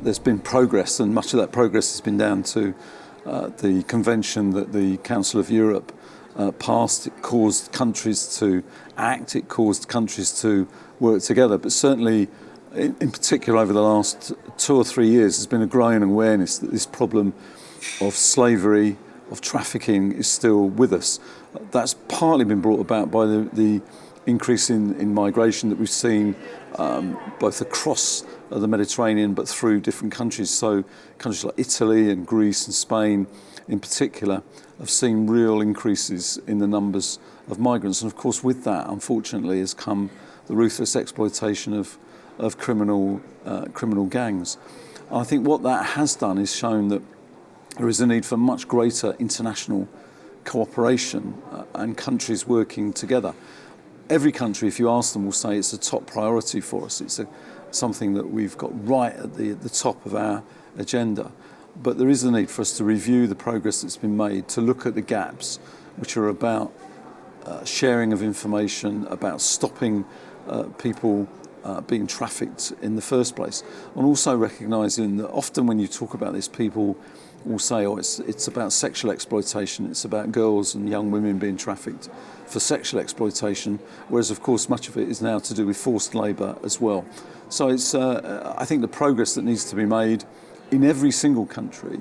there's been progress, and much of that progress has been down to the convention that the Council of Europe passed. It caused countries to act, it caused countries to work together, but certainly in particular over the last 2 or 3 years there's been a growing awareness that this problem of slavery, of trafficking is still with us. That's partly been brought about by the increase in migration that we've seen both across the Mediterranean but through different countries. So countries like Italy and Greece and Spain in particular have seen real increases in the numbers of migrants. And of course with that, unfortunately, has come the ruthless exploitation of criminal gangs. And I think what that has done is shown that there is a need for much greater international cooperation and countries working together. Every country, if you ask them, will say it's a top priority for us. It's something that we've got right at the top of our agenda. But there is a need for us to review the progress that's been made, to look at the gaps, which are about sharing of information, about stopping people being trafficked in the first place, and also recognising that often when you talk about this, people will say, oh, it's about sexual exploitation, it's about girls and young women being trafficked for sexual exploitation, whereas of course much of it is now to do with forced labour as well. So it's, I think the progress that needs to be made in every single country,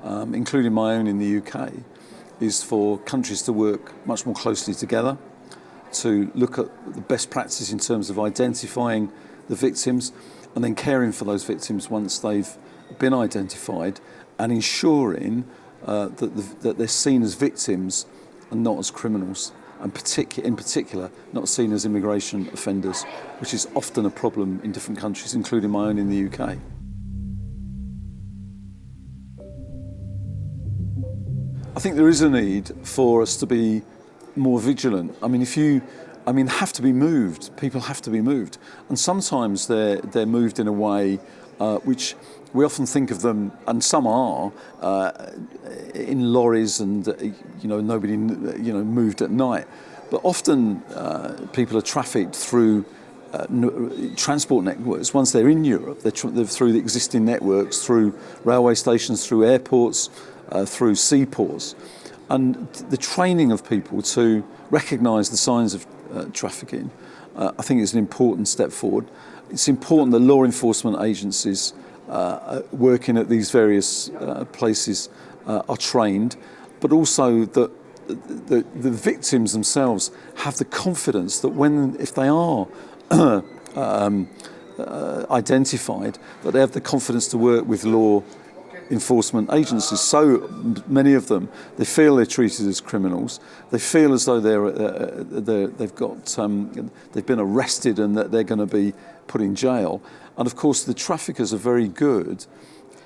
including my own in the UK, is for countries to work much more closely together, to look at the best practice in terms of identifying the victims and then caring for those victims once they've been identified, and ensuring that they're seen as victims and not as criminals, and in particular not seen as immigration offenders, which is often a problem in different countries, including my own in the UK. I think there is a need for us to be more vigilant. I mean, have to be moved. People have to be moved, and sometimes they're moved in a way which we often think of them, and some are, in lorries, and nobody moved at night. But often people are trafficked through transport networks. Once they're in Europe, they're through the existing networks, through railway stations, through airports, through seaports. And the training of people to recognise the signs of trafficking, I think is an important step forward. It's important that law enforcement agencies working at these various places are trained, but also that the victims themselves have the confidence that if they are identified, that they have the confidence to work with law enforcement agencies. So many of them, they feel they're treated as criminals. They feel as though they've been arrested and that they're going to be put in jail. And of course, the traffickers are very good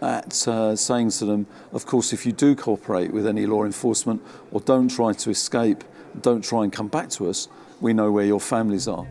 at saying to them, of course, if you do cooperate with any law enforcement or don't try to escape, don't try and come back to us, we know where your families are.